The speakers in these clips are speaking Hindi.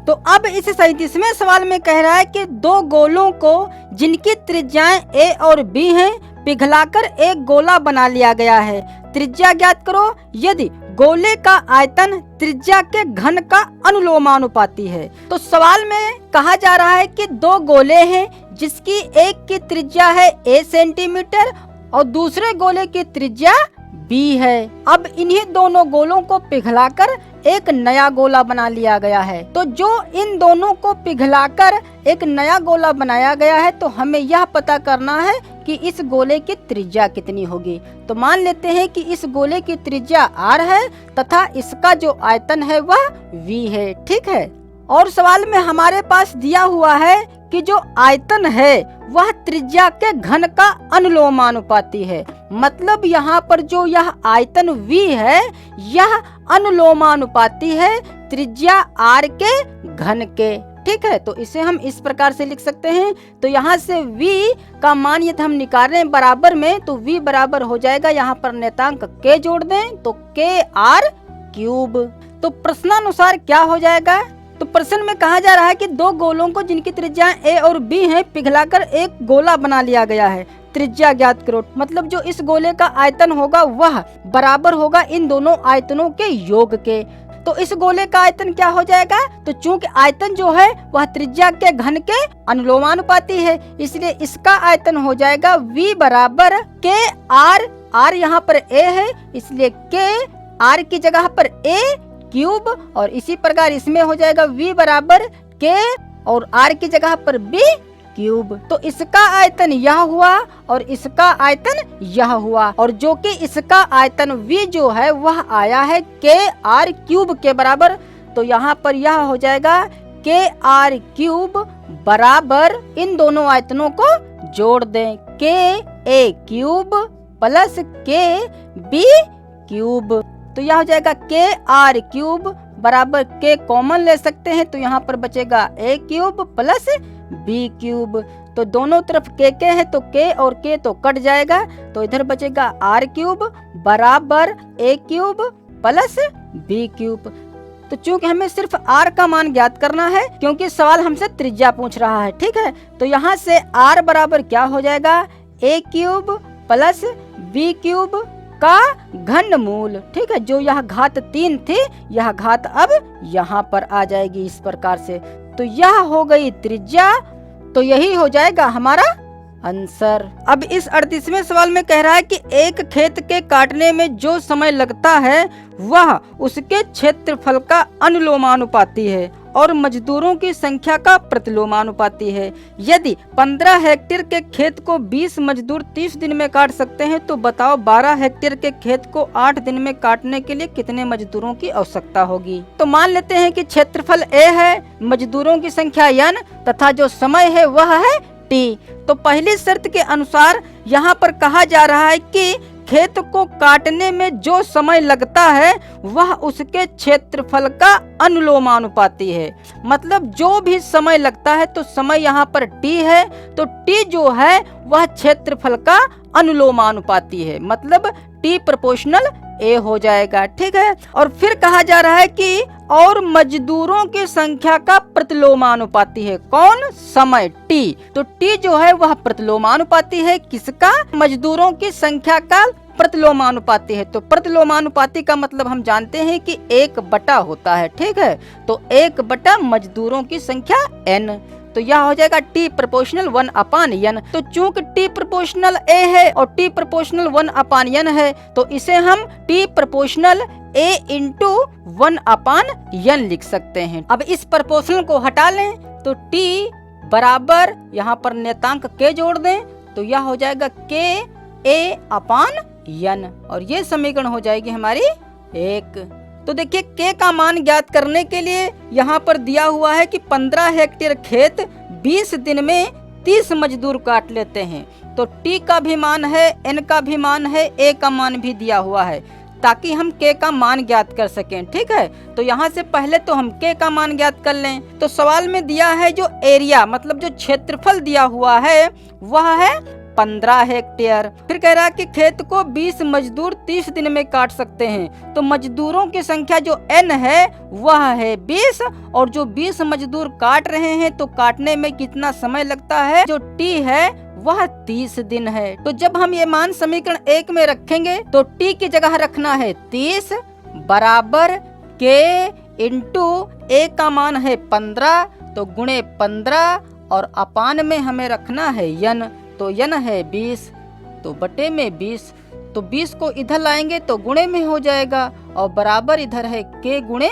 तो अब इस 37वें सवाल में कह रहा है कि दो गोलों को जिनकी त्रिज्याएं ए और बी हैं पिघलाकर एक गोला बना लिया गया है। त्रिज्या ज्ञात करो यदि गोले का आयतन त्रिज्या के घन का अनुलोमानुपाती है। तो सवाल में कहा जा रहा है कि दो गोले हैं जिसकी एक की त्रिज्या है a सेंटीमीटर और दूसरे गोले की त्रिज्या b है। अब इन्हीं दोनों गोलों को पिघलाकर एक नया गोला बना लिया गया है। तो जो इन दोनों को पिघलाकर एक नया गोला बनाया गया है तो हमें यह पता करना है कि इस गोले की त्रिज्या कितनी होगी। तो मान लेते हैं कि इस गोले की त्रिज्या r है तथा इसका जो आयतन है वह v है। ठीक है। और सवाल में हमारे पास दिया हुआ है कि जो आयतन है वह त्रिज्या के घन का अनुलोमानुपाती है। मतलब यहाँ पर जो यह आयतन v है यह अनुलोमानुपाती है त्रिज्या r के घन के। ठीक है। तो इसे हम इस प्रकार से लिख सकते हैं। तो यहाँ से v का मान यदि हम निकाल रहे हैं बराबर में तो v बराबर हो जाएगा, यहाँ पर नेतांक k जोड़ दें तो kr क्यूब। तो प्रश्नानुसार क्या हो जाएगा? तो प्रश्न में कहा जा रहा है कि दो गोलों को जिनकी त्रिज्या a और b हैं पिघलाकर एक गोला बना लिया गया है। त्रिज्या ज्ञात करो। मतलब जो इस गोले का आयतन होगा वह बराबर होगा इन दोनों आयतनों के योग के। तो इस गोले का आयतन क्या हो जाएगा? तो चूंकि आयतन जो है वह त्रिज्या के घन के अनुलोमानुपाती है इसलिए इसका आयतन हो जाएगा v बराबर k r यहाँ पर a है इसलिए k r की जगह पर a क्यूब और इसी प्रकार इसमें हो जाएगा v बराबर k और r की जगह पर b क्यूब। तो इसका आयतन यह हुआ और इसका आयतन यह हुआ और जो कि इसका आयतन v जो है वह आया है k r क्यूब के बराबर। तो यहाँ पर यह हो जाएगा k r क्यूब बराबर इन दोनों आयतनों को जोड़ दें k a cube plus k b cube. तो यह हो जाएगा k r क्यूब बराबर k कॉमन ले सकते हैं तो यहाँ पर बचेगा a cube plus b cube. तो दोनों तरफ k है तो k और k तो कट जाएगा तो इधर बचेगा r क्यूब बराबर a cube plus b cube. तो चूंकि हमें सिर्फ r का मान ज्ञात करना है क्योंकि सवाल हमसे त्रिज्या पूछ रहा है। ठीक है। तो यहाँ से r बराबर क्या हो जाएगा a cube plus b cube का घनमूल। ठीक है। जो यह घात 3 थी यह घात अब यहाँ पर आ जाएगी इस प्रकार से। तो यह हो गई त्रिज्या। तो यही हो जाएगा हमारा आंसर। अब इस 38वें सवाल में कह रहा है कि एक खेत के काटने में जो समय लगता है वह उसके क्षेत्रफल का अनुलोमानुपाती है और मजदूरों की संख्या का प्रतिलोमानुपाती है। यदि 15 हेक्टेयर के खेत को 20 मजदूर 30 दिन में काट सकते हैं तो बताओ 12 हेक्टेयर के खेत को 8 दिन में काटने के लिए कितने मजदूरों की आवश्यकता होगी। तो मान लेते हैं कि क्षेत्रफल a है, मजदूरों की संख्या n तथा जो समय है वह है t। तो पहली शर्त के अनुसार यहाँ पर कहा जा रहा है कि खेत को काटने में जो समय लगता है वह उसके क्षेत्रफल का अनुलोमानुपाती है। मतलब जो भी समय लगता है तो समय यहाँ पर t है तो t जो है वह क्षेत्रफल का अनुलोमानुपाती है। मतलब t प्रोपोर्शनल a हो जाएगा। ठीक है। और फिर कहा जा रहा है कि और मजदूरों की संख्या का प्रतिलोमानुपाती है। कौन? समय t। तो t जो है वह प्रतिलोमानुपाती है किसका? मजदूरों की संख्या का प्रतिलोमानुपाती है। तो प्रतिलोमानुपाती का मतलब हम जानते हैं कि 1 होता है। ठीक है। तो 1 मजदूरों की संख्या n। तो यह हो जाएगा t प्रोपोर्शनल 1/n। तो चूंकि t प्रोपोर्शनल a है और t प्रोपोर्शनल 1/n है तो इसे हम t proportional a into 1/n लिख सकते हैं। अब इस प्रोपोर्शनल को हटा लें तो t बराबर यहाँ पर नेतांक k जोड़ दें तो यह हो जाएगा k a/n और ये समीकरण हो जाएगी हमारी 1। तो देखिए k का मान ज्ञात करने के लिए यहाँ पर दिया हुआ है कि 15 हेक्टेयर खेत 20 दिन में 30 मजदूर काट लेते हैं। तो t का भी मान है, n का भी मान है, a का मान भी दिया हुआ है ताकि हम k का मान ज्ञात कर सकें। ठीक है। तो यहाँ से पहले तो हम k का मान ज्ञात कर लें। तो सवाल में दिया है जो एरिया मतलब जो क्षेत्रफल दिया हुआ है वह है 15 हेक्टेयर। फिर कह रहा है कि खेत को 20 मजदूर 30 दिन में काट सकते हैं। तो मजदूरों की संख्या जो n है वह है 20, और जो 20 मजदूर काट रहे हैं तो काटने में कितना समय लगता है, जो t है वह 30 दिन है। तो जब हम ये मान समीकरण 1 में रखेंगे तो t की जगह रखना है 30 बराबर k इंटू a का मान है 15, तो गुणे 15, और अपान में हमें रखना है n, तो n है 20, तो बटे में 20। तो 20 को इधर लाएंगे तो गुणे में हो जाएगा, और बराबर इधर है k गुणे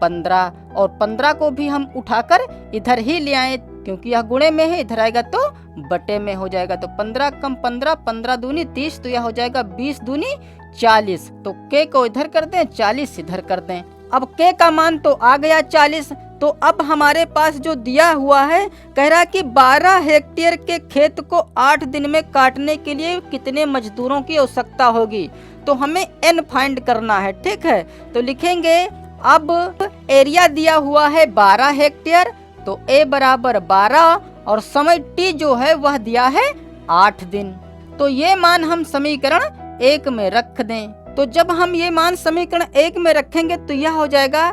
15, और 15 को भी हम उठाकर इधर ही ले आए क्योंकि यह गुणे में है, इधर आएगा तो बटे में हो जाएगा। तो 15 कम 15, 15 दूनी 30, तो यह हो जाएगा 20 दूनी 40। तो k को इधर कर दें, 40 इधर कर दें। अब k का मान तो आ गया 40। तो अब हमारे पास जो दिया हुआ है, कह रहा है कि 12 हेक्टेयर के खेत को 8 दिन में काटने के लिए कितने मजदूरों की आवश्यकता होगी। तो हमें n फाइंड करना है, ठीक है। तो लिखेंगे, अब एरिया दिया हुआ है 12 हेक्टेयर, तो a बराबर 12, और समय t जो है वह दिया है 8 दिन। तो ये मान हम समीकरण 1 में रख दें। तो जब हम ये मान समीकरण 1 में रखेंगे तो यह हो जाएगा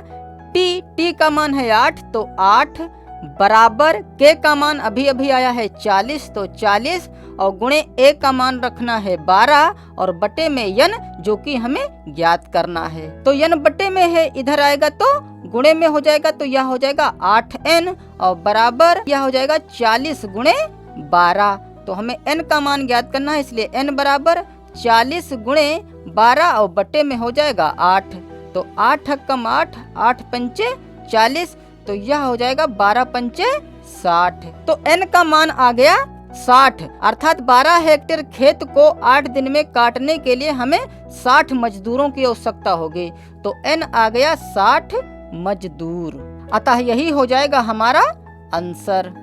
t का मान है 8, तो 8 बराबर k का मान अभी अभी आया है 40, तो 40, और गुणे a का मान रखना है 12, और बटे में n जो कि हमें ज्ञात करना है। तो n बटे में है, इधर आएगा तो गुणे में हो जाएगा, तो यह हो जाएगा 8n, और बराबर यह हो जाएगा 40 गुणे 12। तो हमें n का मान ज्ञात करना है, इसलिए n बराबर 40 गुणे 12, और बटे में हो जाएगा 8। तो 8 कम 8, 8 पंचे 40, तो यह हो जाएगा 12 पंचे 60। तो n का मान आ गया 60, अर्थात 12 हेक्टेयर खेत को 8 दिन में काटने के लिए हमें 60 मजदूरों की आवश्यकता होगी। तो n आ गया 60 मजदूर, अतः यही हो जाएगा हमारा आंसर।